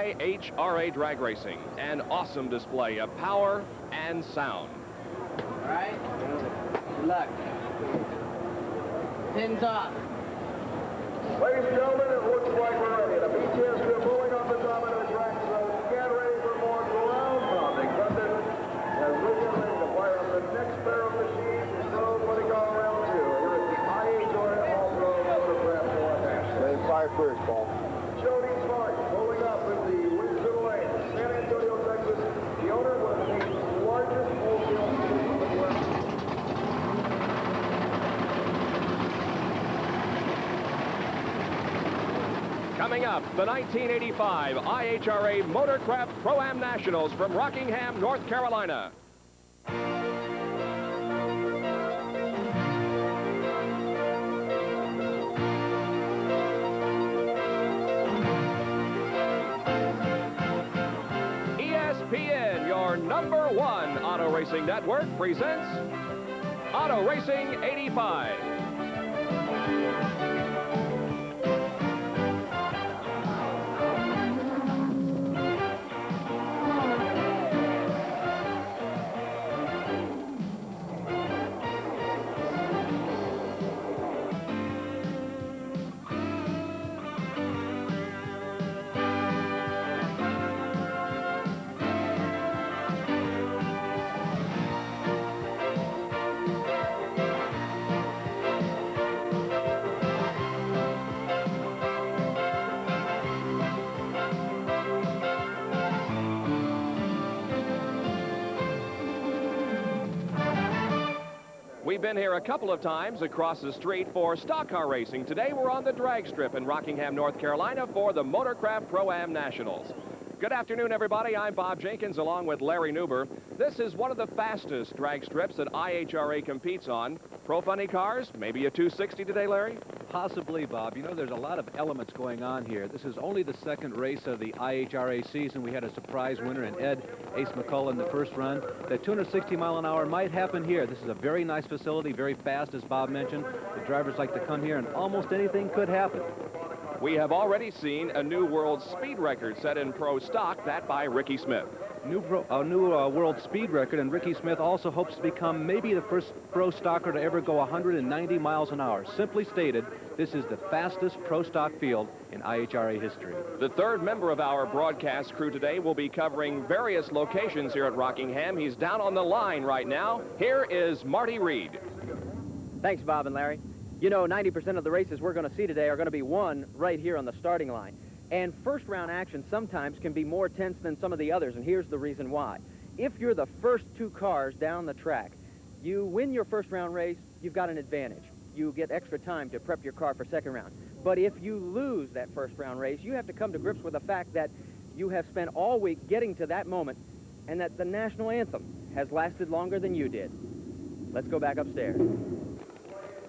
IHRA drag racing, an awesome display of power and sound. All right, good luck. Pins off. Ladies and gentlemen, it looks like we're ready. The BTS crew moving on the top of the track, so get ready for more ground pounding thunder. As we get ready to fire up the next pair of machines, is thrown for the go around two. Here at the IHRA All-Pro Motorcraft Nationals. They fire first, Paul. Jody Smart pulling up in the Winston lane, San Antonio, Texas. The owner was the largest wholesale dealer in the West. Coming up, the 1985 IHRA Motorcraft Pro-Am Nationals from Rockingham, North Carolina. ESPN, your #1 auto racing network, presents Auto Racing 85. We've been here a couple of times across the street for stock car racing. Today we're on the drag strip in Rockingham, North Carolina for the Motorcraft Pro-Am Nationals. Good afternoon, everybody. I'm Bob Jenkins along with Larry Newber. This is one of the fastest drag strips that IHRA competes on. Pro funny cars, maybe a 260 today, Larry? Possibly, Bob. You know, there's a lot of elements going on here. This is only the second race of the IHRA season. We had a surprise winner in Ed Ace McCullough in the first run. That 260 mile an hour might happen here. This is a very nice facility, very fast, as Bob mentioned. The drivers like to come here, and almost anything could happen. We have already seen a new world speed record set in pro stock, that by Ricky Smith. New world speed record, and Ricky Smith also hopes to become maybe the first pro stocker to ever go 190 miles an hour. Simply stated, this is the fastest pro stock field in IHRA history. The third member of our broadcast crew today will be covering various locations here at Rockingham. He's down on the line right now. Here is Marty Reed. Thanks, Bob and Larry. You know, 90% of the races we're going to see today are going to be won right here on the starting line. And first round action sometimes can be more tense than some of the others, and here's the reason why. If you're the first two cars down the track, you win your first round race, you've got an advantage. You get extra time to prep your car for second round. But if you lose that first round race, you have to come to grips with the fact that you have spent all week getting to that moment, and that the national anthem has lasted longer than you did. Let's go back upstairs.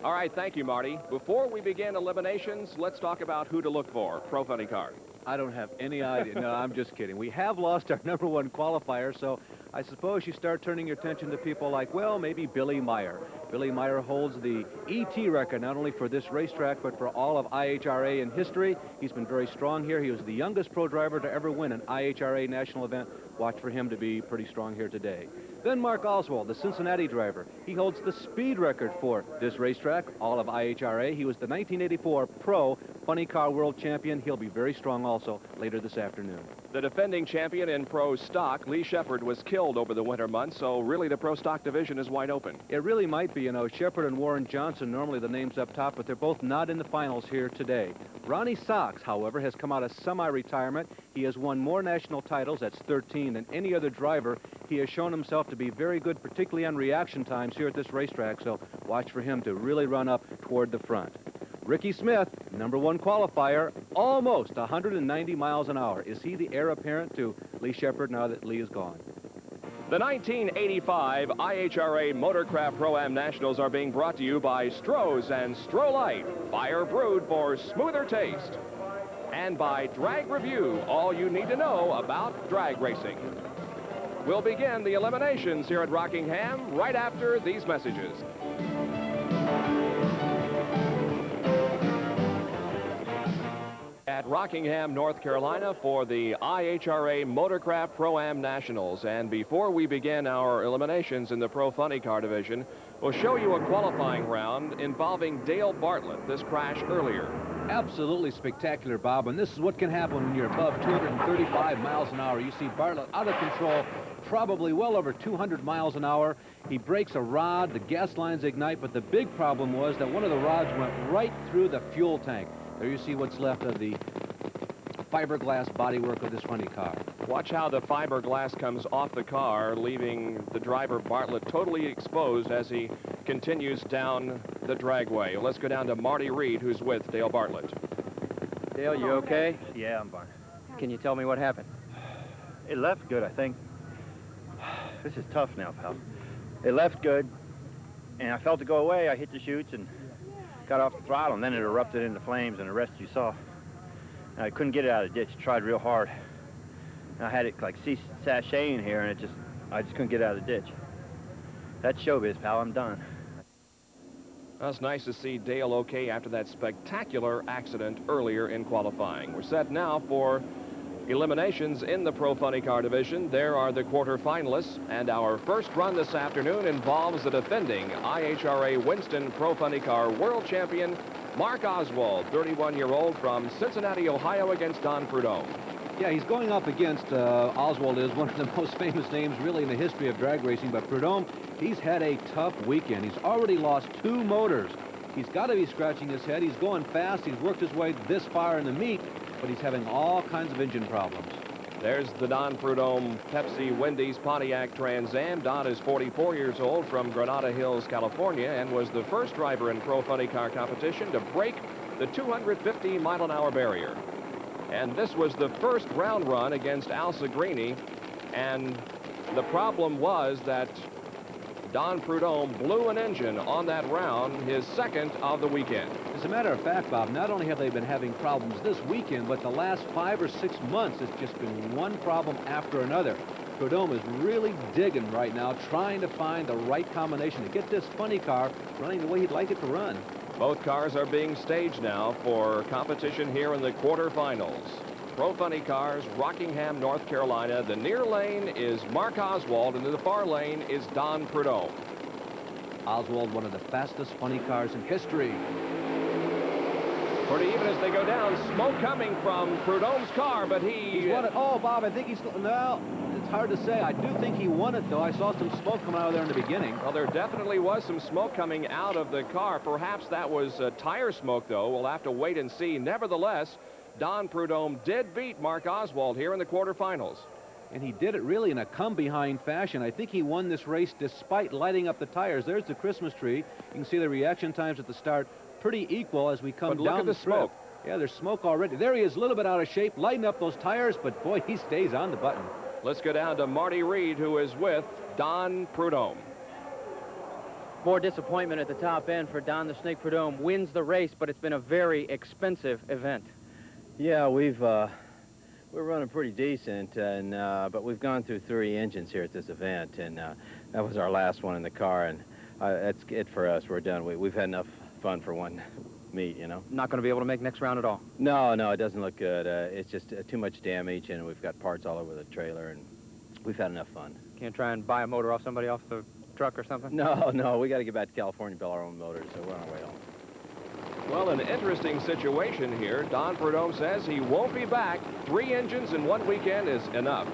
All right, thank you, Marty. Before we begin eliminations, let's talk about who to look for. Pro funny cars. I don't have any idea. No, I'm just kidding. We have lost our #1 qualifier, so I suppose you start turning your attention to people like, well, maybe Billy Meyer. Billy Meyer holds the ET record, not only for this racetrack, but for all of IHRA in history. He's been very strong here. He was the youngest pro driver to ever win an IHRA national event. Watch for him to be pretty strong here today. Then Mark Oswald, the Cincinnati driver. He holds the speed record for this racetrack, all of IHRA. He was the 1984 Pro Funny Car World Champion. He'll be very strong also later this afternoon. The defending champion in pro stock, Lee Shepard, was killed over the winter months, so really the pro stock division is wide open. It really might be. You know, Shepard and Warren Johnson, normally the names up top, but they're both not in the finals here today. Ronnie Sox, however, has come out of semi-retirement. He has won more national titles, that's 13, than any other driver. He has shown himself to be very good, particularly on reaction times here at this racetrack, so watch for him to really run up toward the front. Ricky Smith, #1 qualifier, almost 190 miles an hour. Is he the heir apparent to Lee Shepard now that Lee is gone? The 1985 IHRA Motorcraft Pro-Am Nationals are being brought to you by Stroh's and Stroh-Lite, fire brewed for smoother taste. And by Drag Review, all you need to know about drag racing. We'll begin the eliminations here at Rockingham right after these messages. at Rockingham, North Carolina for the IHRA Motorcraft Pro-Am Nationals. And before we begin our eliminations in the Pro Funny Car division, we'll show you a qualifying round involving Dale Bartlett. This crash earlier. Absolutely spectacular, Bob, and this is what can happen when you're above 235 miles an hour. You see Bartlett out of control, probably well over 200 miles an hour. He breaks a rod, the gas lines ignite, but the big problem was that one of the rods went right through the fuel tank. There you see what's left of the fiberglass bodywork of this funny car. Watch how the fiberglass comes off the car, leaving the driver Bartlett totally exposed as he continues down the dragway. Let's go down to Marty Reed, who's with Dale Bartlett. Dale, you okay? Yeah, I'm fine. Can you tell me what happened? It left good, I think. This is tough now, pal. It left good, and I felt it go away. I hit the chutes and got off the throttle, and then it erupted into flames, and the rest you saw. And I couldn't get it out of the ditch. Tried real hard. And I had it like sashaying here, and I just couldn't get it out of the ditch. That's showbiz, pal. I'm done. Well, it's nice to see Dale okay after that spectacular accident earlier in qualifying. We're set now for eliminations in the Pro Funny Car division. There are the quarterfinalists, and our first run this afternoon involves the defending IHRA Winston Pro Funny Car World Champion, Mark Oswald, 31-year-old from Cincinnati, Ohio, against Don Prudhomme. Yeah, he's going up against, Oswald is one of the most famous names really in the history of drag racing, but Prudhomme, he's had a tough weekend. He's already lost 2 motors. He's got to be scratching his head. He's going fast. He's worked his way this far in the meet, but he's having all kinds of engine problems. There's the Don Prudhomme Pepsi Wendy's Pontiac Trans Am. Don is 44 years old from Granada Hills, California, and was the first driver in Pro Funny Car competition to break the 250-mile-an-hour barrier. And this was the first round run against Al Segrini, and the problem was that Don Prudhomme blew an engine on that round, his second of the weekend. As a matter of fact, Bob, not only have they been having problems this weekend, but the last 5 or 6 months, it's just been one problem after another. Prudhomme is really digging right now, trying to find the right combination to get this funny car running the way he'd like it to run. Both cars are being staged now for competition here in the quarterfinals. Pro Funny Cars, Rockingham, North Carolina. The near lane is Mark Oswald, and in the far lane is Don Prudhomme. Oswald, one of the fastest funny cars in history. Pretty even as they go down. Smoke coming from Prudhomme's car, but He's won it. Oh, Bob, I think he's... No, it's hard to say. I do think he won it, though. I saw some smoke coming out of there in the beginning. Well, there definitely was some smoke coming out of the car. Perhaps that was tire smoke, though. We'll have to wait and see. Nevertheless, Don Prudhomme did beat Mark Oswald here in the quarterfinals. And he did it really in a come-behind fashion. I think he won this race despite lighting up the tires. There's the Christmas tree. You can see the reaction times at the start pretty equal as we come down look at the smoke. Yeah, there's smoke already. There he is, a little bit out of shape, lighting up those tires, but boy, he stays on the button. Let's go down to Marty Reed, who is with Don Prudhomme. More disappointment at the top end for Don the Snake Prudhomme. Wins the race, but it's been a very expensive event. Yeah, we're running pretty decent, and but we've gone through 3 engines here at this event, and that was our last one in the car, and that's it for us. We're done. We've had enough fun for one meet, you know. Not going to be able to make next round at all. No, it doesn't look good. It's just too much damage, and we've got parts all over the trailer, and we've had enough fun. Can't try and buy a motor off somebody off the truck or something? No, we got to get back to California and build our own motors, so we're on our way home. Well, an interesting situation here. Don Prudhomme says he won't be back. 3 engines in one weekend is enough.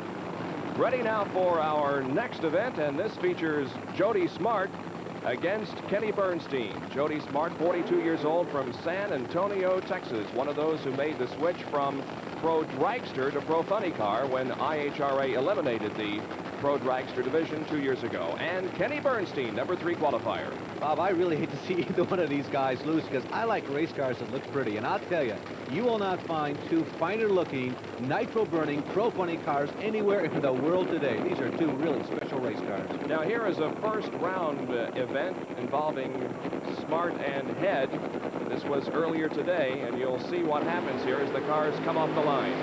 Ready now for our next event, and this features Jody Smart against Kenny Bernstein. Jody Smart, 42 years old from San Antonio, Texas. One of those who made the switch from Pro Dragster to Pro Funny Car when IHRA eliminated the Pro Dragster division 2 years ago. And Kenny Bernstein, number 3 qualifier. Bob, I really hate to see either one of these guys lose because I like race cars that look pretty. And I'll tell you, you will not find 2 finer-looking, nitro-burning Pro Funny cars anywhere in the world today. These are 2 really special race cars. Now, here is a first-round event involving Smart and Head. This was earlier today, and you'll see what happens here as the cars come off the line.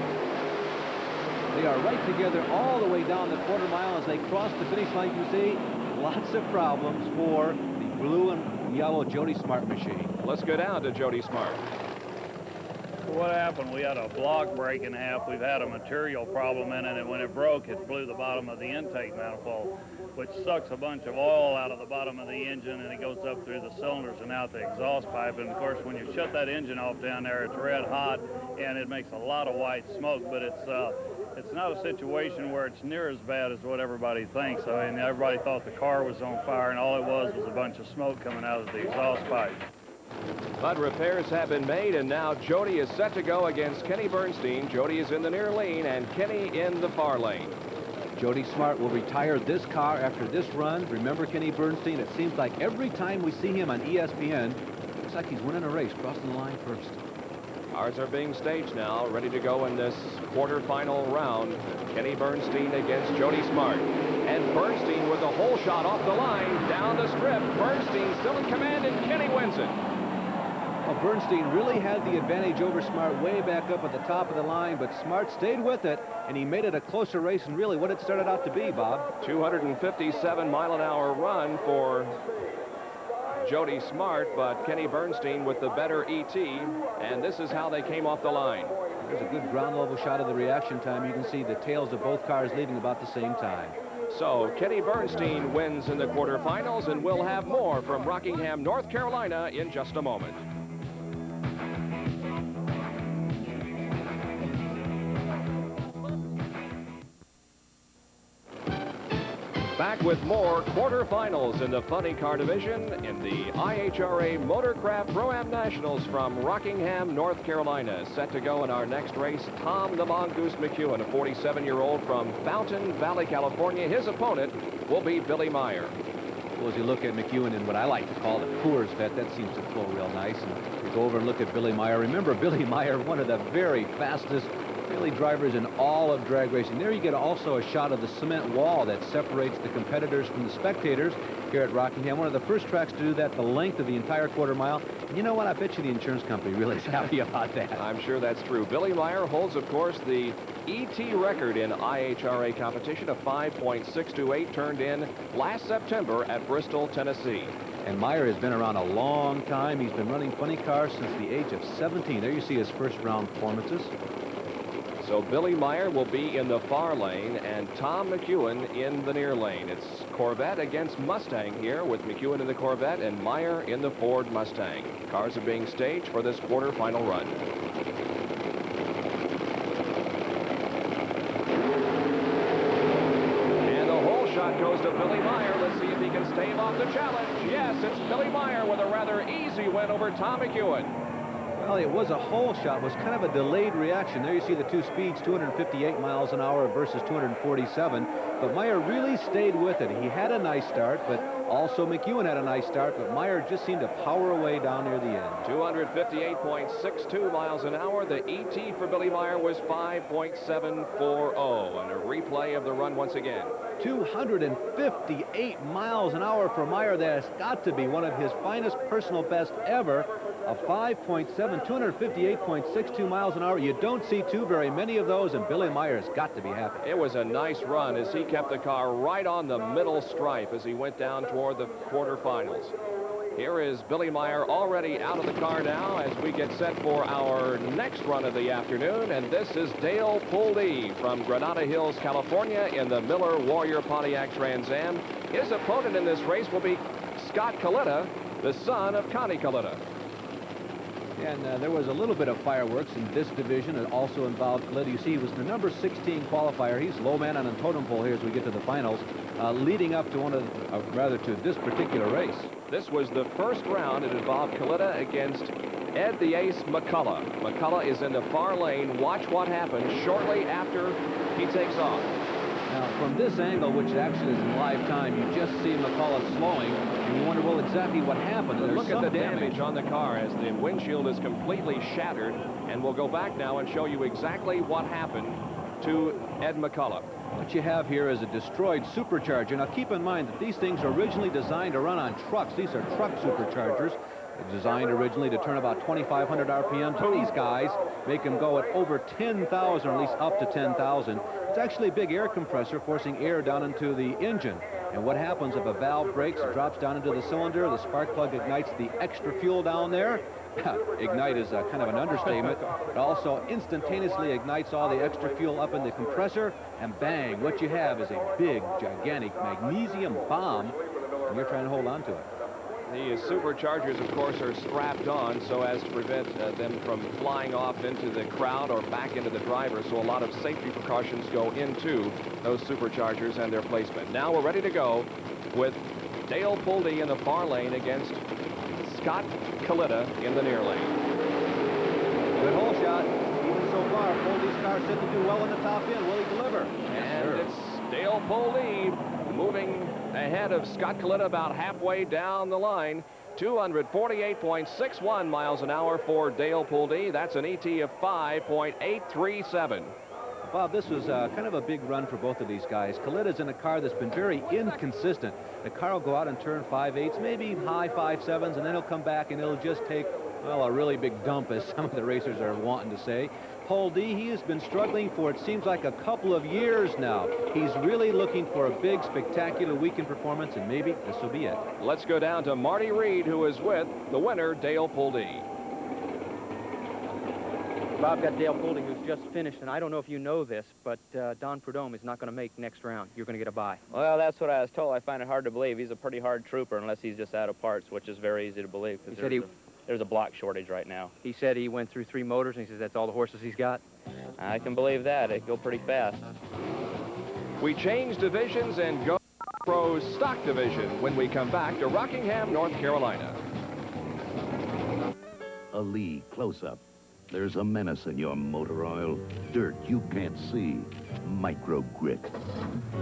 They are right together all the way down the quarter mile as they cross the finish line. You see, lots of problems for the blue and yellow Jody Smart machine. Let's go down to Jody Smart. What happened, we had a block break in half. We've had a material problem in it, and when it broke, it blew the bottom of the intake manifold, which sucks a bunch of oil out of the bottom of the engine, and it goes up through the cylinders and out the exhaust pipe. And of course, when you shut that engine off down there, it's red hot, and it makes a lot of white smoke, but it's not a situation where it's near as bad as what everybody thinks. I mean, everybody thought the car was on fire, and all it was a bunch of smoke coming out of the exhaust pipe. But repairs have been made, and now Jody is set to go against Kenny Bernstein. Jody is in the near lane, and Kenny in the far lane. Jody Smart will retire this car after this run. Remember Kenny Bernstein? It seems like every time we see him on ESPN, it looks like he's winning a race, crossing the line first. Cars are being staged now, ready to go in this quarterfinal round. Kenny Bernstein against Jody Smart. And Bernstein with a hole shot off the line, down the strip. Bernstein still in command, and Kenny wins it. Well, Bernstein really had the advantage over Smart way back up at the top of the line, but Smart stayed with it, and he made it a closer race than really what it started out to be, Bob. 257-mile-an-hour run for Jody Smart, but Kenny Bernstein with the better ET, and this is how they came off the line. There's a good ground level shot of the reaction time. You can see the tails of both cars leaving about the same time. So Kenny Bernstein wins in the quarterfinals, and we'll have more from Rockingham, North Carolina in just a moment. Back with more quarterfinals in the funny car division in the IHRA Motorcraft Pro-Am Nationals from Rockingham, North Carolina. Set to go in our next race, Tom the Mongoose McEwen, a 47-year-old from Fountain Valley, California. His opponent will be Billy Meyer. Well, as you look at McEwen in what I like to call the Coors vet, that seems to flow real nice. And you go over and look at Billy Meyer. Remember, Billy Meyer, one of the very fastest really drivers in all of drag racing. There you get also a shot of the cement wall that separates the competitors from the spectators here at Rockingham. One of the first tracks to do that, the length of the entire quarter mile. And you know what? I bet you the insurance company really is happy about that. I'm sure that's true. Billy Meyer holds, of course, the ET record in IHRA competition, a 5.628 turned in last September at Bristol, Tennessee. And Meyer has been around a long time. He's been running funny cars since the age of 17. There you see his first round performances. So Billy Meyer will be in the far lane and Tom McEwen in the near lane. It's Corvette against Mustang here, with McEwen in the Corvette and Meyer in the Ford Mustang. Cars are being staged for this quarterfinal run. And the hole shot goes to Billy Meyer. Let's see if he can stave off the challenge. Yes, it's Billy Meyer with a rather easy win over Tom McEwen. Well, it was a hole shot. It was kind of a delayed reaction. There you see the two speeds, 258 miles an hour versus 247. But Meyer really stayed with it. He had a nice start, but also McEwen had a nice start, but Meyer just seemed to power away down near the end. 258.62 miles an hour. The ET for Billy Meyer was 5.740. And a replay of the run once again. 258 miles an hour for Meyer. That's got to be one of his finest personal best ever. A 5.7, 258.62 miles an hour. You don't see too very many of those, and Billy Meyer's got to be happy. It was a nice run as he kept the car right on the middle stripe as he went down toward the quarterfinals. Here is Billy Meyer already out of the car now as we get set for our next run of the afternoon, and this is Dale Pulde from Granada Hills, California in the Miller Warrior Pontiac Trans Am. His opponent in this race will be Scott Coletta, the son of Connie Coletta. And there was a little bit of fireworks in this division. It also involved Coletta. You see, he was the number 16 qualifier. He's low man on a totem pole here as we get to the finals, leading up to to this particular race. This was the first round. It involved Coletta against Ed the Ace McCullough. McCullough is in the far lane. Watch what happens shortly after he takes off. Now, from this angle, which actually is in live time, you just see McCullough slowing, and you wonder, well, exactly what happened. Look at the damage on the car as the windshield is completely shattered, and we'll go back now and show you exactly what happened to Ed McCullough. What you have here is a destroyed supercharger. Now, keep in mind that these things are originally designed to run on trucks. These are truck superchargers. Designed originally to turn about 2,500 RPM to these guys, make them go at over 10,000, or at least up to 10,000. It's actually a big air compressor forcing air down into the engine. And what happens if a valve breaks, it drops down into the cylinder, the spark plug ignites the extra fuel down there, ignite is kind of an understatement. It also instantaneously ignites all the extra fuel up in the compressor, and bang, what you have is a big, gigantic magnesium bomb, and you're trying to hold on to it. The superchargers, of course, are strapped on so as to prevent them from flying off into the crowd or back into the driver, so a lot of safety precautions go into those superchargers and their placement. Now we're ready to go with Dale Pulde in the far lane against Scott Kalita in the near lane. Good hole shot. Even so far, Pulde's car said to do well in the top end. Will he deliver? And it's Dale Pulde moving ahead of Scott Kalita about halfway down the line. 248.61 miles an hour for Dale Pulde. That's an ET of 5.837. Bob, this was kind of a big run for both of these guys. Kalita's in a car that's been very inconsistent. The car will go out and turn 5.8s, maybe high 5.7s, and then he'll come back and it'll just take, well, a really big dump, as some of the racers are wanting to say. Pulde, he has been struggling for, it seems like, a couple of years now. He's really looking for a big, spectacular weekend performance, and maybe this will be it. Let's go down to Marty Reid, who is with the winner, Dale Pulde. Bob got Dale Pulde, who's just finished, and I don't know if you know this, but Don Prudhomme is not going to make next round. You're going to get a bye. Well, that's what I was told. I find it hard to believe. He's a pretty hard trooper unless he's just out of parts, which is very easy to believe. He said there's a block shortage right now. He said he went through 3 motors, and he says that's all the horses he's got. I can believe that. It'd go pretty fast. We change divisions and go Pro Stock Division when we come back to Rockingham, North Carolina. A Lee close-up. There's a menace in your motor oil. Dirt you can't see. Micro grit.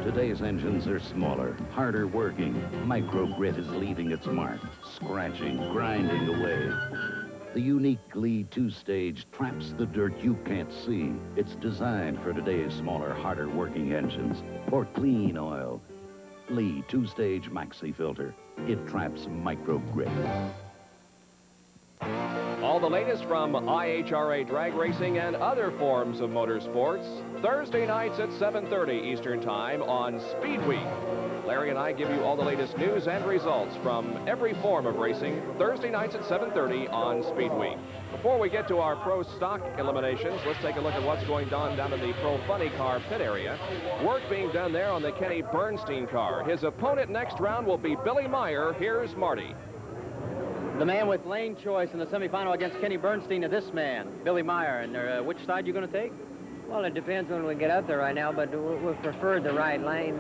Today's engines are smaller, harder working. Micro grit is leaving its mark, scratching, grinding away. The unique Lee 2-stage traps the dirt you can't see. It's designed for today's smaller, harder working engines. For clean oil. Lee 2-stage maxi filter. It traps micro grit. All the latest from IHRA drag racing and other forms of motorsports, Thursday nights at 7:30 Eastern Time on Speed Week. Larry and I give you all the latest news and results from every form of racing, Thursday nights at 7:30 on Speed Week. Before we get to our Pro Stock eliminations, let's take a look at what's going on down in the Pro Funny Car pit area. Work being done there on the Kenny Bernstein car. His opponent next round will be Billy Meyer. Here's Marty. The man with lane choice in the semifinal against Kenny Bernstein is this man, Billy Meyer. And which side you going to take? Well, it depends when we get out there right now, but we prefer the right lane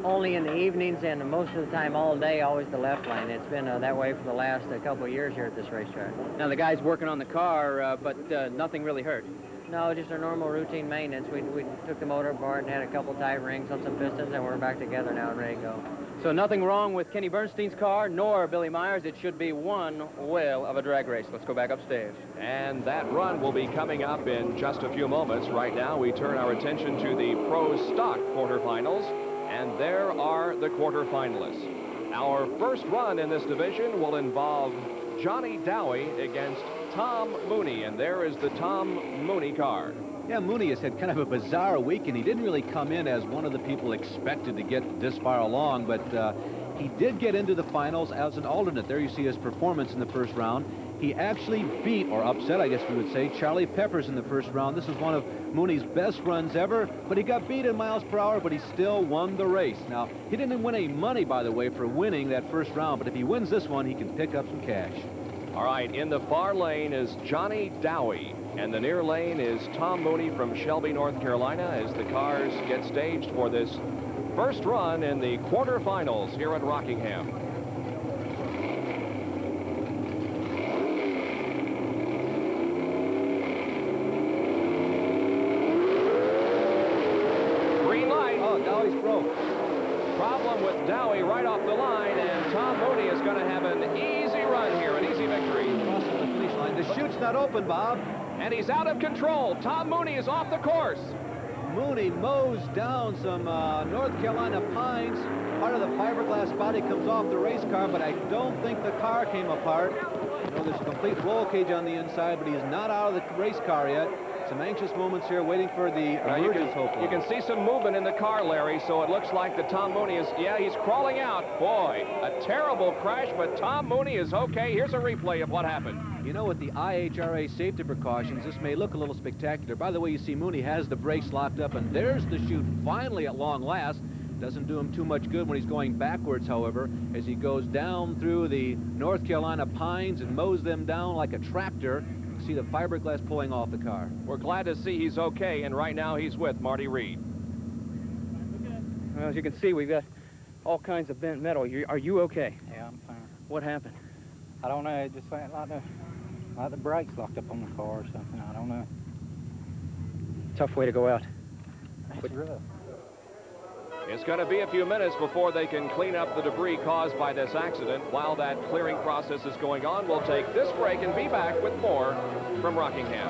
only in the evenings, and most of the time all day, always the left lane. It's been that way for the last couple of years here at this racetrack. Now, the guy's working on the car, but nothing really hurt. No, just our normal routine maintenance. We took the motor apart and had a couple tight rings on some pistons, and we're back together now and ready to go. So nothing wrong with Kenny Bernstein's car, nor Billy Meyer's. It should be one whale of a drag race. Let's go back upstairs. And that run will be coming up in just a few moments. Right now, we turn our attention to the Pro Stock quarterfinals, and there are the quarterfinalists. Our first run in this division will involve Johnny Dowie against Tom Mauney, and there is the Tom Mauney car. Yeah, Mauney has had kind of a bizarre week, and he didn't really come in as one of the people expected to get this far along, but he did get into the finals as an alternate. There you see his performance in the first round. He actually beat, or upset, I guess we would say, Charlie Peppers in the first round. This is one of Mauney's best runs ever, but he got beat in miles per hour, but he still won the race. Now, he didn't win any money, by the way, for winning that first round, but if he wins this one, he can pick up some cash. All right, in the far lane is Johnny Dowie, and the near lane is Tom Mauney from Shelby, North Carolina, as the cars get staged for this first run in the quarterfinals here at Rockingham. Green light. Oh, Dowie's broke. Problem with Dowie right off the line, and Tom Mauney is going to have an easy run here, an easy victory. Crossing the finish line. The chute's not open, Bob. And he's out of control. Tom Mauney is off the course. Mauney mows down some North Carolina pines. Part of the fiberglass body comes off the race car, but I don't think the car came apart. You know, there's a complete roll cage on the inside, but he's not out of the race car yet. some anxious moments here, waiting for the emergence, hopefully. You can see some movement in the car, Larry, so it looks like that Tom Mauney is, yeah, he's crawling out. Boy, a terrible crash, but Tom Mauney is okay. Here's a replay of what happened. You know, with the IHRA safety precautions, this may look a little spectacular. By the way, you see Mauney has the brakes locked up, and there's the chute finally at long last. Doesn't do him too much good when he's going backwards, however, as he goes down through the North Carolina pines and mows them down like a tractor. You can see the fiberglass pulling off the car. We're glad to see he's okay, and right now he's with Marty Reid. Well, as you can see, we've got all kinds of bent metal. Are you okay? Yeah, I'm fine. What happened? I don't know. It just went like the brakes locked up on the car or something. I don't know. Tough way to go out. It's rough. It's going to be a few minutes before they can clean up the debris caused by this accident. While that clearing process is going on, we'll take this break and be back with more from Rockingham.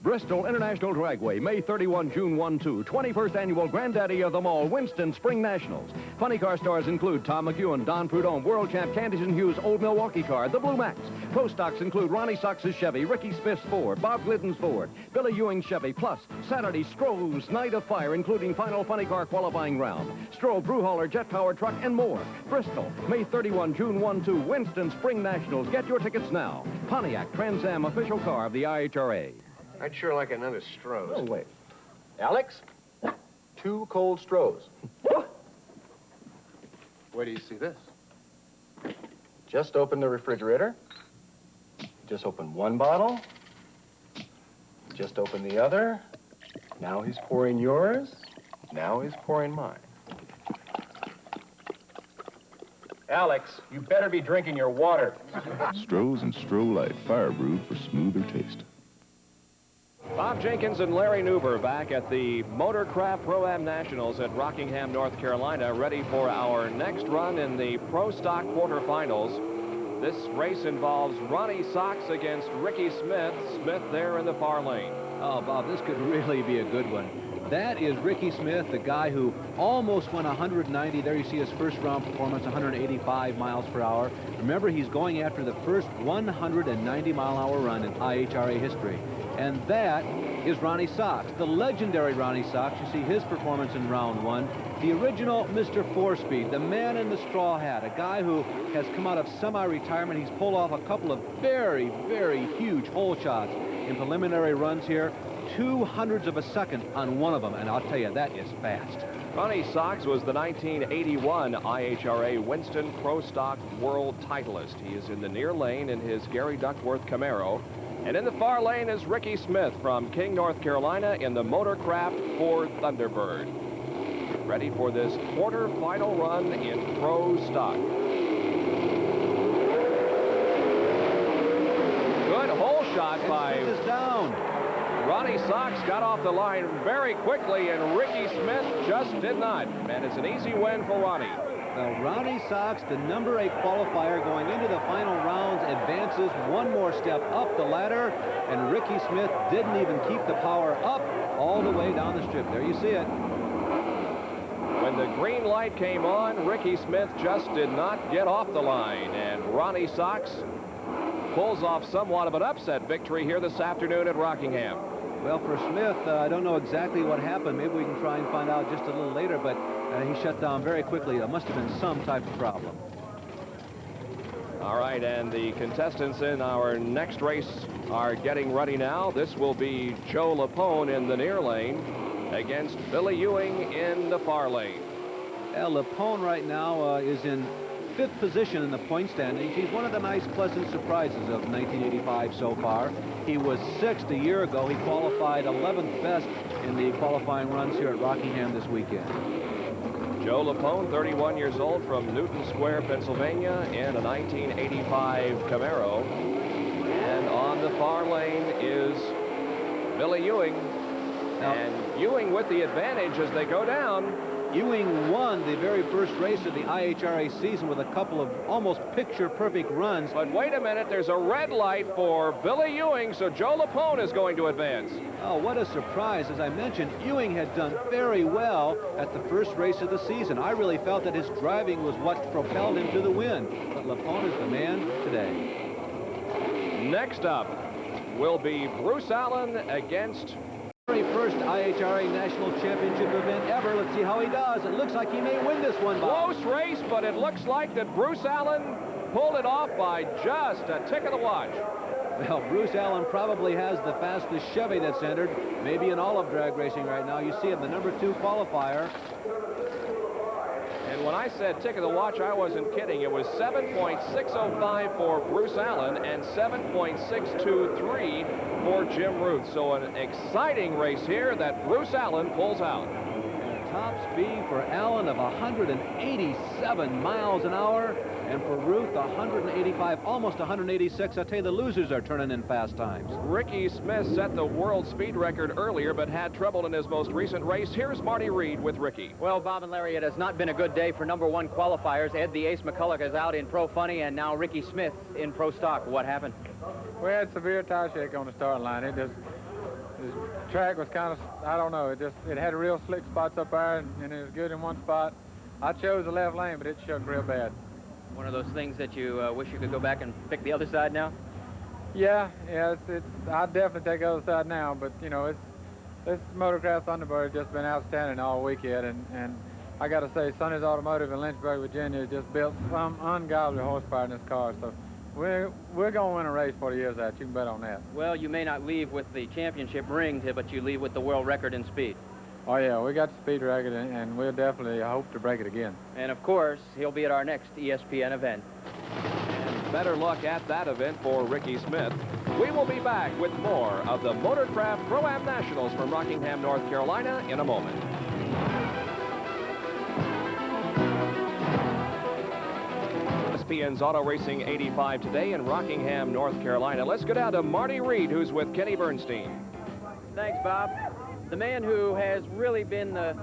Bristol International Dragway, May 31, June 1-2, 21st Annual Granddaddy of them all, Winston Spring Nationals. Funny car stars include Tom McEwen, Don Prudhomme, World Champ Candice and Hughes' Old Milwaukee car, the Blue Max. Pro stocks include Ronnie Sox's Chevy, Ricky Smith's Ford, Bob Glidden's Ford, Billy Ewing's Chevy, plus Saturday Stroh's Night of Fire, including final funny car qualifying round. Stroh, Brewhaller, jet-powered truck, and more. Bristol, May 31, June 1-2, Winston Spring Nationals. Get your tickets now. Pontiac, Trans Am, official car of the IHRA. I'd sure like another Stroh's. Oh, wait. Alex? 2 cold Stroh's. Where do you see this? Just open the refrigerator. Just open one bottle. Just open the other. Now he's pouring yours. Now he's pouring mine. Alex, you better be drinking your water. Stroh's and Stroh Light, fire brewed for smoother taste. Bob Jenkins and Larry Newber back at the Motorcraft Pro-Am Nationals at Rockingham, North Carolina, ready for our next run in the Pro Stock quarterfinals. This race involves Ronnie Sox against Ricky Smith. Smith there in the far lane. Oh, Bob, this could really be a good one. That is Ricky Smith, the guy who almost went 190. There you see his first round performance, 185 miles per hour. Remember, he's going after the first 190-mile-an-hour run in IHRA history. And that is Ronnie Sox, the legendary Ronnie Sox. You see his performance in round 1. The original Mr. 4-Speed, the man in the straw hat, a guy who has come out of semi-retirement. He's pulled off a couple of very, very huge hole shots in preliminary runs here. 0.02 of a second on one of them, and I'll tell you, that is fast. Ronnie Sox was the 1981 IHRA Winston Pro Stock World Titleist. He is in the near lane in his Gary Duckworth Camaro. And in the far lane is Ricky Smith from King, North Carolina in the Motorcraft Ford Thunderbird. Ready for this quarter-final run in Pro Stock. Good hole shot by... Smith is down. Ronnie Sox got off the line very quickly, and Ricky Smith just did not. And it's an easy win for Ronnie. Well, Ronnie Sox, the number 8 qualifier going into the final rounds, advances one more step up the ladder, and Ricky Smith didn't even keep the power up all the way down the strip. There you see it. When the green light came on, Ricky Smith just did not get off the line, and Ronnie Sox pulls off somewhat of an upset victory here this afternoon at Rockingham. Well, for Smith, I don't know exactly what happened. Maybe we can try and find out just a little later, but he shut down very quickly. There must have been some type of problem. All right, and the contestants in our next race are getting ready now. This will be Joe LePone in the near lane against Billy Ewing in the far lane. LePone right now is in 5th position in the point standings. He's one of the nice, pleasant surprises of 1985 so far. He was 6th a year ago. He qualified 11th best in the qualifying runs here at Rockingham this weekend. Joe LePone, 31 years old, from Newton Square, Pennsylvania, in a 1985 Camaro. And on the far lane is Billy Ewing. And Ewing with the advantage as they go down. Ewing won the very first race of the IHRA season with a couple of almost picture-perfect runs. But wait a minute, there's a red light for Billy Ewing, so Joe LEPONE is going to advance. Oh, what a surprise. As I mentioned, Ewing had done very well at the first race of the season. I really felt that his driving was what propelled him to the win. But LEPONE is the man today. Next up will be Bruce Allen against... Very first IHRA National Championship event ever. Let's see how he does. It looks like he may win this one, Bob. Close race, but it looks like that Bruce Allen pulled it off by just a tick of the watch. Well, Bruce Allen probably has the fastest Chevy that's entered, maybe in all of drag racing right now. You see him, the number 2 qualifier. And when I said tick of the watch, I wasn't kidding. It was 7.605 for Bruce Allen and 7.623 for Jim Ruth. So an exciting race here that Bruce Allen pulls out. Top speed for Allen of 187 miles an hour, and for Ruth 185, almost 186. I tell you, the losers are turning in fast times. Ricky Smith set the world speed record earlier, but had trouble in his most recent race. Here's Marty Reid with Ricky. Well, Bob and Larry, it has not been a good day for number 1 qualifiers. Ed the Ace McCulloch is out in Pro Funny, and now Ricky Smith in Pro Stock. What happened? We had severe tire shake on the starting line. The track was kind of, I don't know, it had real slick spots up there, and it was good in one spot. I chose the left lane, but it shook real bad. One of those things that you wish you could go back and pick the other side now? Yeah, I'd definitely take the other side now, but, you know, this Motorcraft Thunderbird has just been outstanding all weekend, and I got to say, Sonny's Automotive in Lynchburg, Virginia, just built some ungodly horsepower in this car, so we're going to win a race 40 years out. You can bet on that. Well, you may not leave with the championship ring, but you leave with the world record in speed. Oh, yeah, we got the speed record, and we'll definitely hope to break it again. And, of course, he'll be at our next ESPN event. And better luck at that event for Ricky Smith. We will be back with more of the Motorcraft Pro-Am Nationals from Rockingham, North Carolina in a moment. ESPN's Auto Racing 85 today in Rockingham, North Carolina. Let's go down to Marty Reid, who's with Kenny Bernstein. Thanks, Bob. The man who has really been the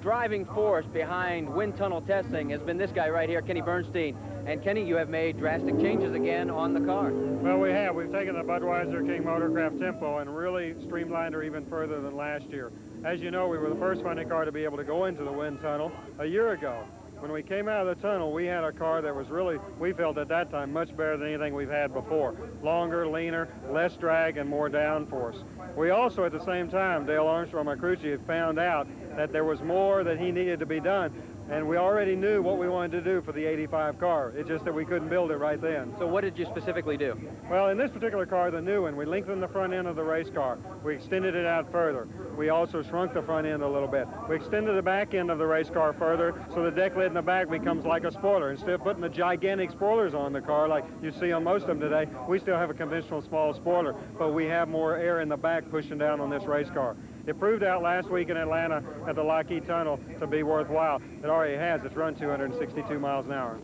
driving force behind wind tunnel testing has been this guy right here, Kenny Bernstein. And Kenny, you have made drastic changes again on the car. Well, we have. We've taken the Budweiser King Motorcraft Tempo and really streamlined her even further than last year. As you know, we were the first funny car to be able to go into the wind tunnel a year ago. When we came out of the tunnel, we had a car that was really, we felt at that time, much better than anything we've had before. Longer, leaner, less drag, and more downforce. We also, at the same time, Dale Armstrong, my crew chief, found out that there was more that he needed to be done. And we already knew what we wanted to do for the 85 car. It's just that we couldn't build it right then. So what did you specifically do? Well, in this particular car, the new one, we lengthened the front end of the race car. We extended it out further. We also shrunk the front end a little bit. We extended the back end of the race car further, so the deck lid in the back becomes like a spoiler. Instead of putting the gigantic spoilers on the car like you see on most of them today, we still have a conventional small spoiler, but we have more air in the back pushing down on this race car. It proved out last week in Atlanta at the Lockheed Tunnel to be worthwhile. It already has. It's run 262 miles an hour.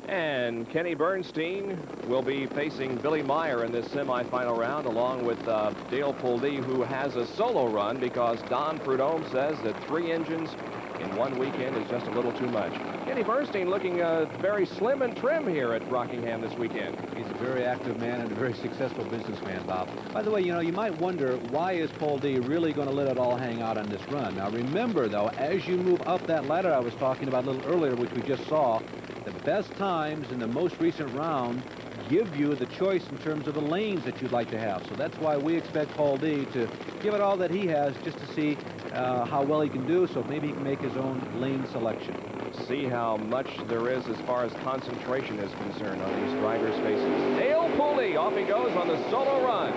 And Kenny Bernstein will be facing Billy Meyer in this semifinal round, along with Dale Pulde, who has a solo run because Don Prudhomme says that 3 engines in one weekend is just a little too much. Kenny Bernstein looking very slim and trim here at Rockingham this weekend. He's a very active man and a very successful businessman, Bob. By the way, you know, you might wonder, why is Pulde really going to let it all hang out on this run? Now, remember, though, as you move up that ladder I was talking about a little earlier, which we just saw, the best times in the most recent round give you the choice in terms of the lanes that you'd like to have. So that's why we expect Pulde to give it all that he has just to see how well he can do, so maybe he can make his own lane selection. See how much there is as far as concentration is concerned on these drivers' faces. Dale Pulde, off he goes on the solo run.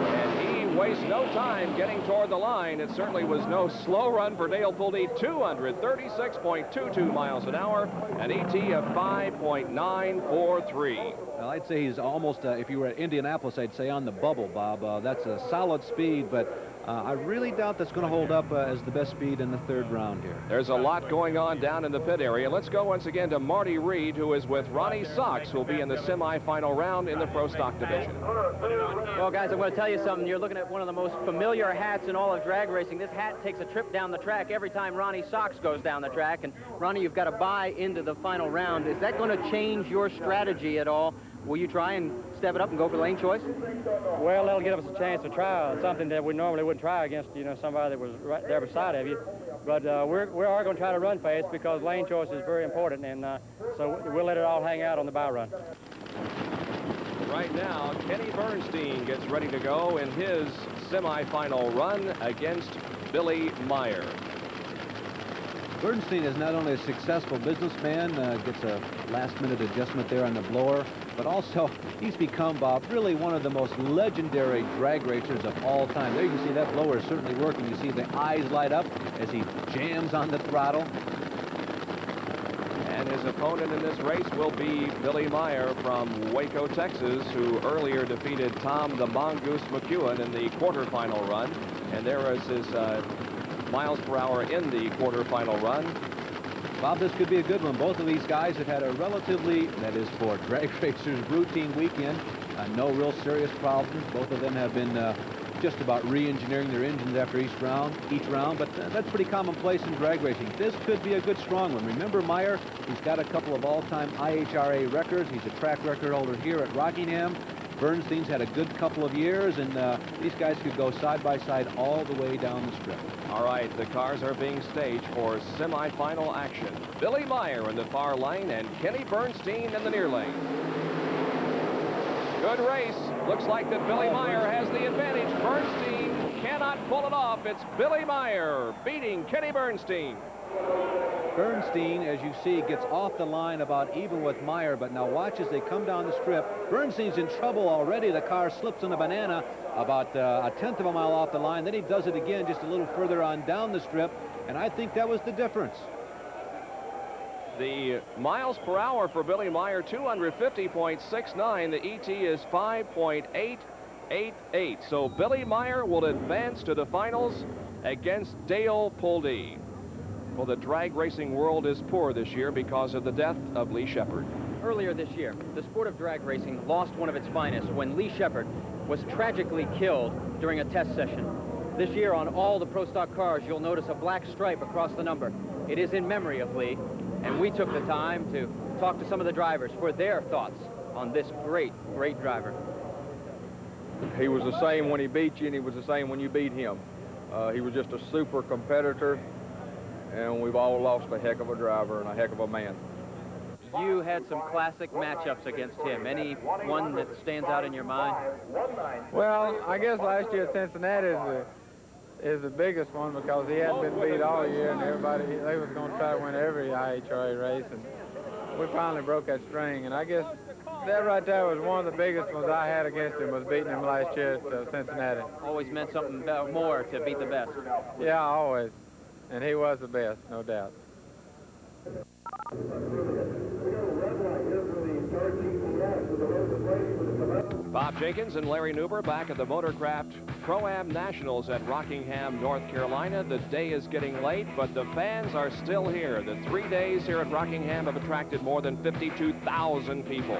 And he wastes no time getting toward the line. It certainly was no slow run for Dale Pulde. 236.22 miles an hour, an ET of 5.943. Well, I'd say he's almost, if you were at Indianapolis, I'd say on the bubble, Bob. That's a solid speed, but I really doubt that's going to hold up as the best speed in the third round here. There's a lot going on down in the pit area. Let's go once again to Marty Reed, who is with Ronnie Socks, who will be in the semifinal round in the Pro Stock division. Well, guys, I'm going to tell you something. You're looking at one of the most familiar hats in all of drag racing. This hat takes a trip down the track every time Ronnie Socks goes down the track. And, Ronnie, you've got to buy into the final round. Is that going to change your strategy at all? Will you try and step it up and go for lane choice? Well, that'll give us a chance to try something that we normally wouldn't try against, you know, somebody that was right there beside of you. But we are going to try to run fast because lane choice is very important, and so we'll let it all hang out on the bye run. Right now, Kenny Bernstein gets ready to go in his semifinal run against Billy Meyer. Bernstein is not only a successful businessman, gets a last-minute adjustment there on the blower, but also he's become, Bob, really one of the most legendary drag racers of all time. There you can see that blower is certainly working. You see the eyes light up as he jams on the throttle. And his opponent in this race will be Billy Meyer from Waco, Texas, who earlier defeated Tom the Mongoose McEwen in the quarterfinal run. And there is his miles per hour in the quarterfinal run. Bob, this could be a good one. Both of these guys have had a relatively, that is for drag racers, routine weekend. No real serious problems. Both of them have been just about re-engineering their engines after each round, but that's pretty commonplace in drag racing. This could be a good strong one. Remember Meyer, he's got a couple of all-time IHRA records. He's a track record holder here at Rockingham. Bernstein's had a good couple of years, and these guys could go side by side all the way down the strip. All right, the cars are being staged for semifinal action. Billy Meyer in the far lane and Kenny Bernstein in the near lane. Good race. Looks like that Billy Meyer has the advantage. Bernstein cannot pull it off. It's Billy Meyer beating Kenny Bernstein. Bernstein, as you see, gets off the line about even with Meyer, but now watch as they come down the strip. Bernstein's in trouble already. The car slips on a banana about a tenth of a mile off the line. Then he does it again just a little further on down the strip, and I think that was the difference. The miles per hour for Billy Meyer, 250.69. The ET is 5.888. So Billy Meyer will advance to the finals against Dale Pulde. Well, the drag racing world is poor this year because of the death of Lee Shepard. Earlier this year, the sport of drag racing lost one of its finest when Lee Shepard was tragically killed during a test session. This year, on all the Pro Stock cars, you'll notice a black stripe across the number. It is in memory of Lee, and we took the time to talk to some of the drivers for their thoughts on this great, great driver. He was the same when he beat you, and he was the same when you beat him. He was just a super competitor, and we've all lost a heck of a driver and a heck of a man. You had some classic matchups against him. Any one that stands out in your mind? Well, I guess last year Cincinnati is the biggest one because he hadn't been beat all year, and they was going to try to win every IHRA race, and we finally broke that string. And I guess that right there was one of the biggest ones I had against him, was beating him last year at Cincinnati. Always meant something more to beat the best. Yeah, always. And he was the best, no doubt. Bob Jenkins and Larry Nuber back at the Motorcraft Pro-Am Nationals at Rockingham, North Carolina. The day is getting late, but the fans are still here. The 3 days here at Rockingham have attracted more than 52,000 people.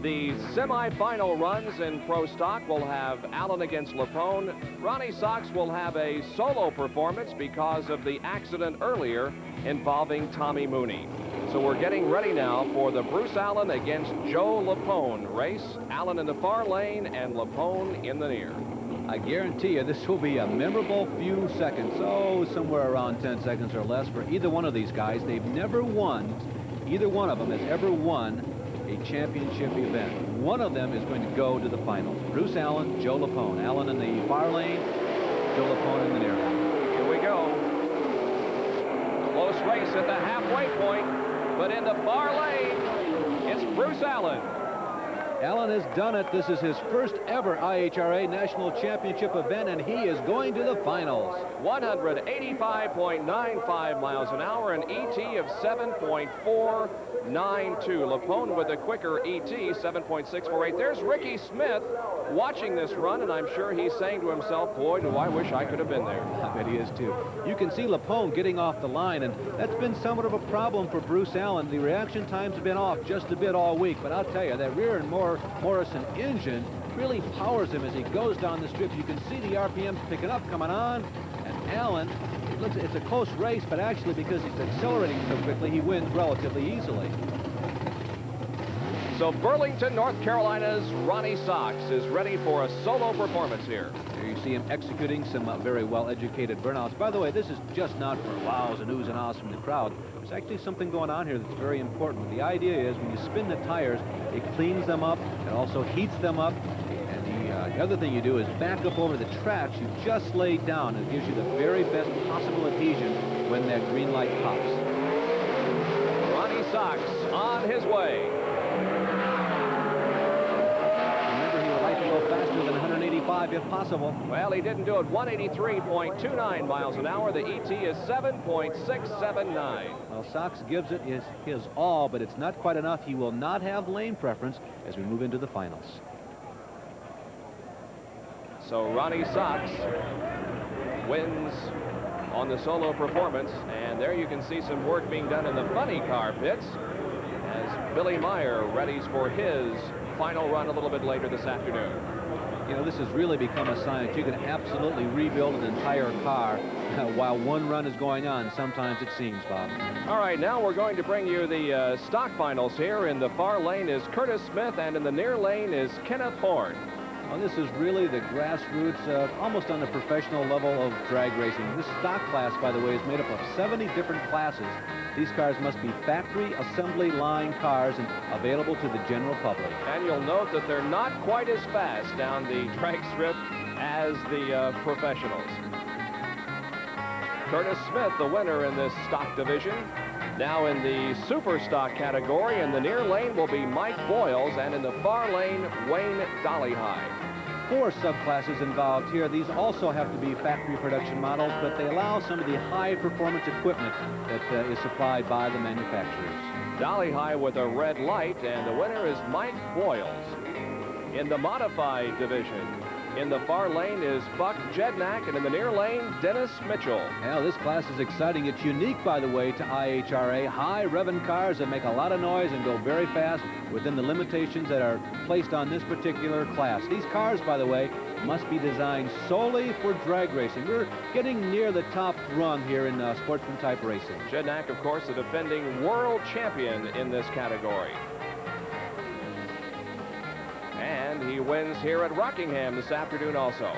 The semifinal runs in Pro Stock will have Allen against LePone. Ronnie Socks will have a solo performance because of the accident earlier involving Tommy Mauney. So we're getting ready now for the Bruce Allen against Joe LePone race. Allen in the far lane and LePone in the near. I guarantee you this will be a memorable few seconds. Oh, somewhere around 10 seconds or less for either one of these guys. They've never won. Either one of them has ever won a championship event. One of them is going to go to the finals. Bruce Allen, Joe LePone. Allen in the far lane, Joe LePone in the near lane. Here we go. Close race at the halfway point, but in the far lane, it's Bruce Allen. Alan has done it. This is his first ever IHRA National Championship event, and he is going to the finals. 185.95 miles an hour, an ET of 7.492. LePone with a quicker ET, 7.648. There's Ricky Smith watching this run, and I'm sure he's saying to himself, boy, do I wish I could have been there. I bet he is, too. You can see LePone getting off the line, and that's been somewhat of a problem for Bruce Allen. The reaction times have been off just a bit all week, but I'll tell you, that rear and Morrison engine really powers him as he goes down the strip. You can see the RPMs picking up, coming on, and Allen, it's a close race, but actually because he's accelerating so quickly, he wins relatively easily. So Burlington, North Carolina's Ronnie Socks is ready for a solo performance here. Here you see him executing some very well-educated burnouts. By the way, this is just not for wows and oohs and ahs from the crowd. There's actually something going on here that's very important. The idea is when you spin the tires, it cleans them up, it also heats them up, and the other thing you do is back up over the tracks you just laid down. It gives you the very best possible adhesion when that green light pops. Ronnie Socks on his way. Go faster than 185 if possible. Well, he didn't do it. 183.29 miles an hour. The ET is 7.679. Well, Socks gives it his all, but it's not quite enough. He will not have lane preference as we move into the finals. So Ronnie Socks wins on the solo performance, and there you can see some work being done in the funny car pits as Billy Meyer readies for his final run a little bit later this afternoon. You know, this has really become a science. You can absolutely rebuild an entire car while one run is going on, sometimes it seems, Bob. All right, now we're going to bring you the stock finals here. In the far lane is Curtis Smith, and in the near lane is Kenneth Horn. Well, this is really the grassroots, almost on the professional level of drag racing. This stock class, by the way, is made up of 70 different classes. These cars must be factory assembly line cars and available to the general public. And you'll note that they're not quite as fast down the drag strip as the professionals. Curtis Smith, the winner in this stock division. Now in the super stock category, in the near lane will be Mike Boyles, and in the far lane, Wayne Dollyhigh. 4 subclasses involved here. These also have to be factory production models, but they allow some of the high-performance equipment that is supplied by the manufacturers. Dollyhigh with a red light, and the winner is Mike Boyles. In the modified division, in the far lane is Buck JEDNAK, and in the near lane, Dennis Mitchell. Well, this class is exciting. It's unique, by the way, to IHRA. High-revving cars that make a lot of noise and go very fast within the limitations that are placed on this particular class. These cars, by the way, must be designed solely for drag racing. We're getting near the top rung here in sportsman-type racing. JEDNAK, of course, the defending world champion in this category. And he wins here at Rockingham this afternoon also.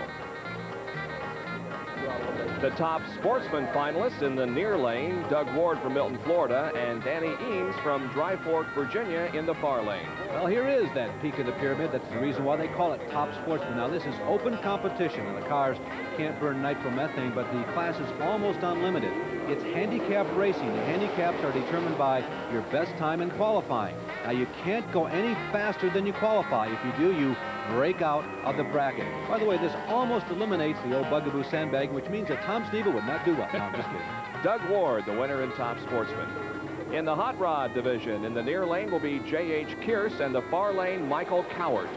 The top sportsman finalists in the near lane, Doug Ward from Milton, Florida, and Danny Eames from Dry Fork, Virginia in the far lane. Well, here is that peak of the pyramid. That's the reason why they call it top sportsman. Now, this is open competition, and the cars can't burn nitromethane, but the class is almost unlimited. It's handicapped racing. The handicaps are determined by your best time in qualifying. Now, you can't go any faster than you qualify. If you do, you break out of the bracket. By the way, this almost eliminates the old bugaboo sandbagging, which means that Tom Sneevil would not do well. No, I'm just kidding. Doug Ward, the winner in top sportsman. In the hot rod division, in the near lane will be J.H. Kearse, and the far lane, Michael COWART.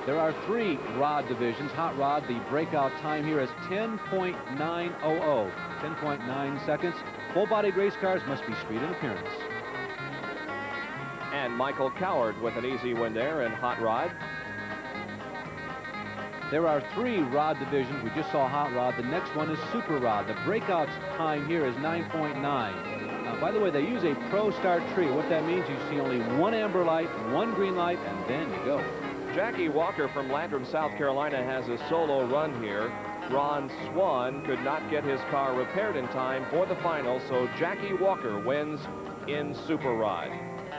There are 3 rod divisions. Hot rod, the breakout time here is 10.900, 10.9 seconds. Full-bodied race cars must be street in appearance. And Michael COWART with an easy win there in hot rod. There are 3 rod divisions. We just saw hot rod. The next one is super rod. The breakout time here is 9.9. Now, by the way, they use a pro start tree. What that means, you see only 1 amber light, 1 green light, and then you go. Jackie Walker from Landrum, South Carolina has a solo run here. Ron Swan could not get his car repaired in time for the final, so Jackie Walker wins in super rod.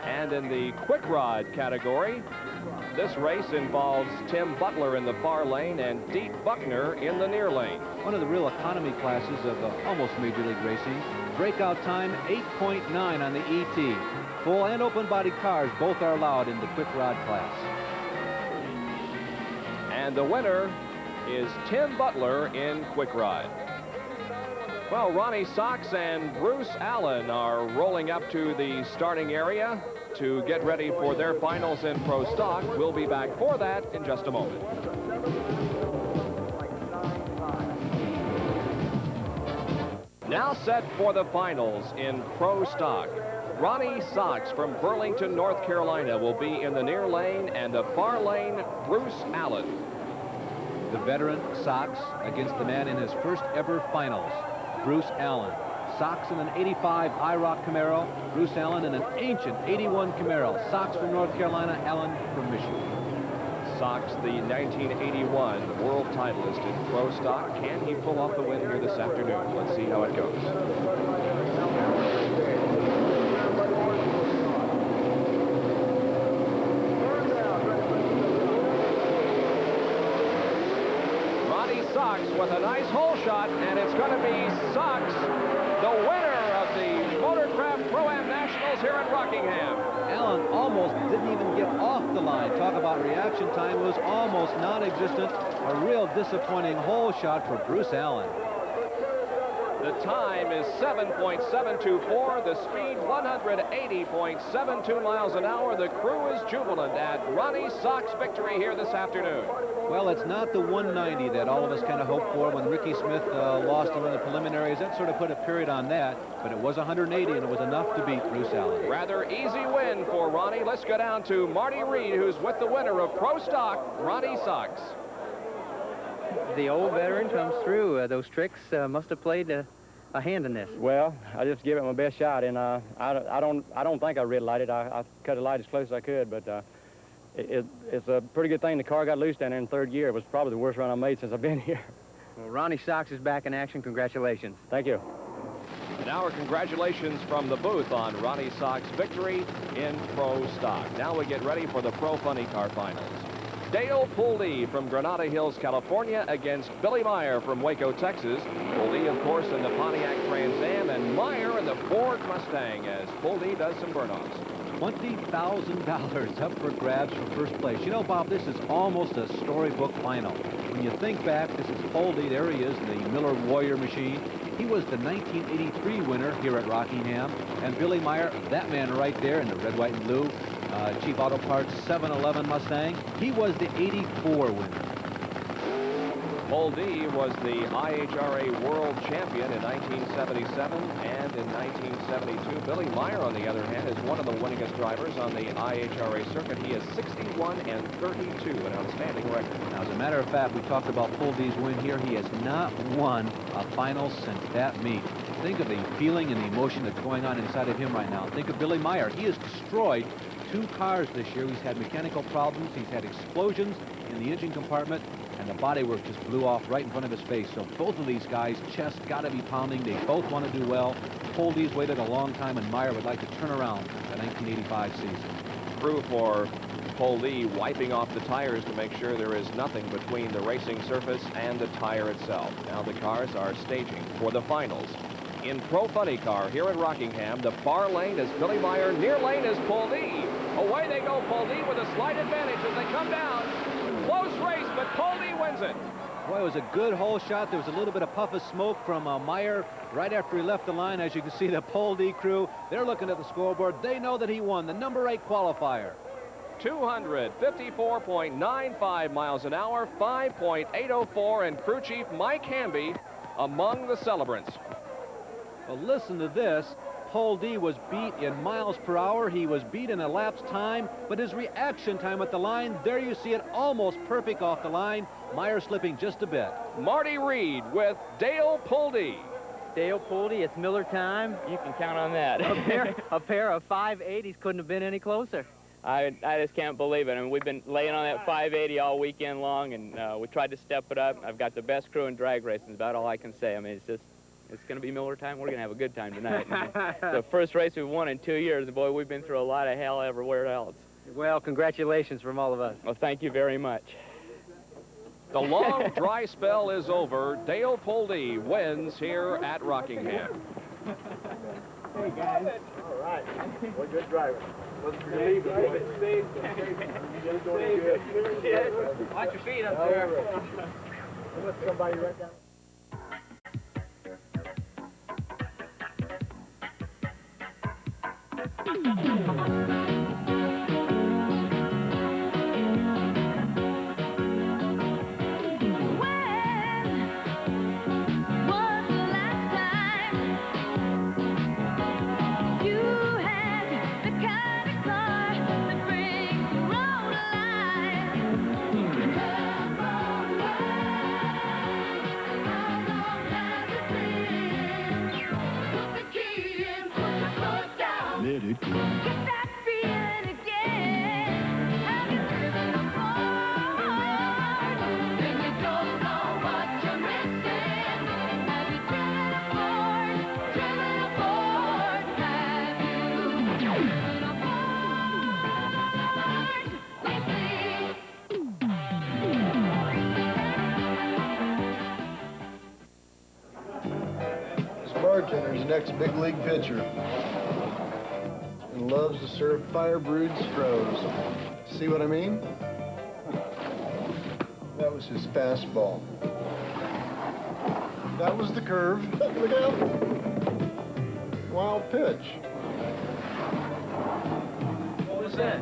And in the quick rod category, this race involves Tim Butler in the far lane and Deep Buckner in the near lane. One of the real economy classes of almost Major League Racing. Breakout time 8.9 on the ET. Full and open body cars both are allowed in the quick rod class. And the winner is Tim Butler in quick ride. Well, Ronnie Socks and Bruce Allen are rolling up to the starting area to get ready for their finals in pro stock. We'll be back for that in just a moment. Now set for the finals in pro stock. Ronnie Socks from Burlington, North Carolina will be in the near lane, and the far lane, Bruce Allen. The veteran Socks against the man in his first ever finals, Bruce Allen. Socks in an 85 IHRA Camaro, Bruce Allen in an ancient 81 Camaro. Socks from North Carolina, Allen from Michigan. Socks, the 1981 world titleist in pro stock. Can he pull off the win here this afternoon? Let's see how it goes. Socks with a nice hole shot, and it's going to be Socks, the winner of the Motorcraft Pro-Am Nationals here at Rockingham. Allen almost didn't even get off the line. Talk about reaction time. It was almost non-existent. A real disappointing hole shot for Bruce Allen. The time is 7.724. The speed 180.72 miles an hour. The crew is jubilant at Ronnie Socks' victory here this afternoon. Well, it's not the 190 that all of us kind of hoped for when Ricky Smith lost him in the preliminaries. That sort of put a period on that, but it was 180, and it was enough to beat Bruce Allen. Rather easy win for Ronnie. Let's go down to Marty Reed, who's with the winner of Pro Stock, Ronnie Socks. The old veteran comes through. Those tricks must have played a hand in this. Well, I just gave it my best shot, and I don't think I red lighted. I cut the light as close as I could, but it's a pretty good thing the car got loose down there in third gear. It was probably the worst run I made since I've been here. Well, Ronnie Socks is back in action. Congratulations. Thank you. And our congratulations from the booth on Ronnie Socks' victory in pro stock. Now we get ready for the Pro Funny Car Finals. Dale Pulde from Granada Hills, California against Billy Meyer from Waco, Texas. Pulde, of course, in the Pontiac Trans Am, and Meyer in the Ford Mustang as Pulde does some burn-offs. $20,000 up for grabs for first place. You know, Bob, this is almost a storybook final. When you think back, this is Pulde. There he is, the Miller Warrior machine. He was the 1983 winner here at Rockingham. And Billy Meyer, that man right there in the red, white, and blue, Chief Auto Parts 711 Mustang, he was the 84 winner. Pulde was the IHRA World Champion in 1977 and in 1972. Billy Meyer, on the other hand, is one of the winningest drivers on the IHRA circuit. He is 61 and 32, an outstanding record. Now, as a matter of fact, we talked about Pulde's win here. He has not won a final since that meet. Think of the feeling and the emotion that's going on inside of him right now. Think of Billy Meyer. He has destroyed 2 cars this year. He's had mechanical problems. He's had explosions in the engine compartment, and the bodywork just blew off right in front of his face. So both of these guys' chests got to be pounding. They both want to do well. Pulde's waited a long time, and Meyer would like to turn around the 1985 season. Crew for Pulde wiping off the tires to make sure there is nothing between the racing surface and the tire itself. Now the cars are staging for the finals. In Pro Funny Car here at Rockingham, the far lane is Billy Meyer, near lane is Pulde. Away they go, Pulde with a slight advantage as they come down. Close race, but Pulde wins it. Boy, it was a good hole shot. There was a little bit of puff of smoke from Meyer right after he left the line. As you can see, the Pulde crew, they're looking at the scoreboard. They know that he won the number 8 qualifier. 254.95 miles an hour, 5.804, and crew chief Mike Hamby among the celebrants. Well, listen to this. Pulde was beat in miles per hour. He was beat in elapsed time, but his reaction time at the line, there you see it, almost perfect off the line. Meyer slipping just a bit. Marty Reed with Dale Pulde. Dale Pulde, it's Miller time. You can count on that. a pair of 580s couldn't have been any closer. I just can't believe it. I mean, we've been laying on that 580 all weekend long, and we tried to step it up. I've got the best crew in drag racing, is about all I can say. I mean, it's going to be Miller time. We're going to have a good time tonight. The first race we've won in 2 years, and boy, we've been through a lot of hell everywhere else. Well, congratulations from all of us. Well, thank you very much. The long dry spell is over. Dale Pulde wins here at Rockingham. Hey, guys. All right. Well, good driving. Wasn't for your leave. Watch your feet up there. Let somebody right down. Let it go. This bartender's the next big league pitcher and loves to serve fire-brewed Strohs. See what I mean? That was his fastball. That was the curve. Look out. Wild pitch. What was that?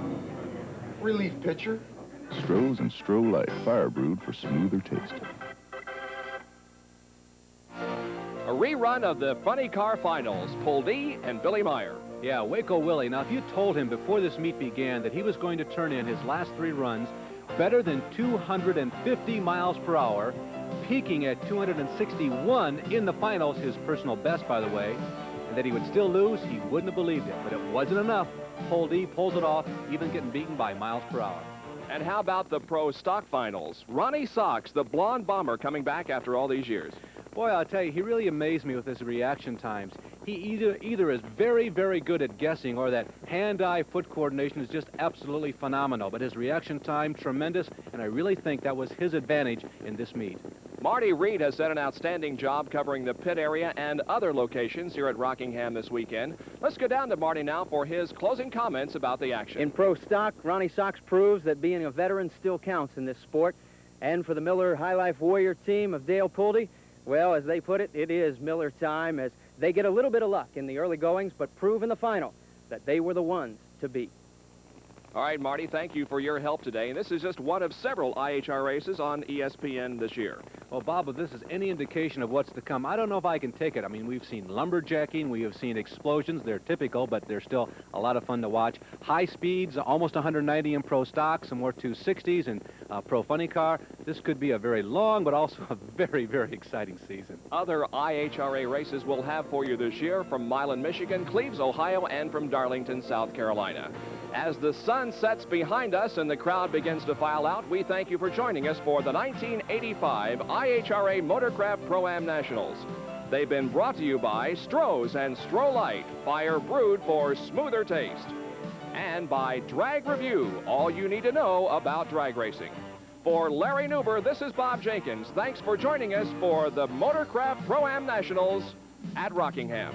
Relief pitcher. Strohs and Stroh Light, fire brewed for smoother taste. A rerun of the Funny Car Finals, Pulde and Billy Meyer. Yeah, Waco Willie. Now, if you told him before this meet began that he was going to turn in his last 3 runs better than 250 miles per hour, peaking at 261 in the finals, his personal best, by the way, and that he would still lose, he wouldn't have believed it. But it wasn't enough. Pulde pulls it off, even getting beaten by miles per hour. And how about the Pro Stock Finals? Ronnie Sox, the blonde bomber, coming back after all these years. Boy, I'll tell you, he really amazed me with his reaction times. He either is very, very good at guessing, or that hand-eye foot coordination is just absolutely phenomenal. But his reaction time, tremendous, and I really think that was his advantage in this meet. Marty Reid has done an outstanding job covering the pit area and other locations here at Rockingham this weekend. Let's go down to Marty now for his closing comments about the action. In Pro Stock, Ronnie Sox proves that being a veteran still counts in this sport. And for the Miller High Life Warrior team of Dale Pulde, well, as they put it, it is Miller time as they get a little bit of luck in the early goings, but prove in the final that they were the ones to beat. All right, Marty, thank you for your help today. And this is just one of several IHR races on ESPN this year. Well, Bob, if this is any indication of what's to come, I don't know if I can take it. I mean, we've seen lumberjacking, we have seen explosions. They're typical, but they're still a lot of fun to watch. High speeds, almost 190 in Pro Stock, some more 260s in Pro Funny Car. This could be a very long, but also a very, very exciting season. Other IHRA races we'll have for you this year from Milan, Michigan, Cleves, Ohio, and from Darlington, South Carolina. As the sun sets behind us and the crowd begins to file out, we thank you for joining us for the 1985 IHRA Motorcraft Pro-Am Nationals. They've been brought to you by Strohs and Stroh Light, fire brewed for smoother taste. And by Drag Review, all you need to know about drag racing. For Larry Newber, this is Bob Jenkins. Thanks for joining us for the Motorcraft Pro-Am Nationals at Rockingham.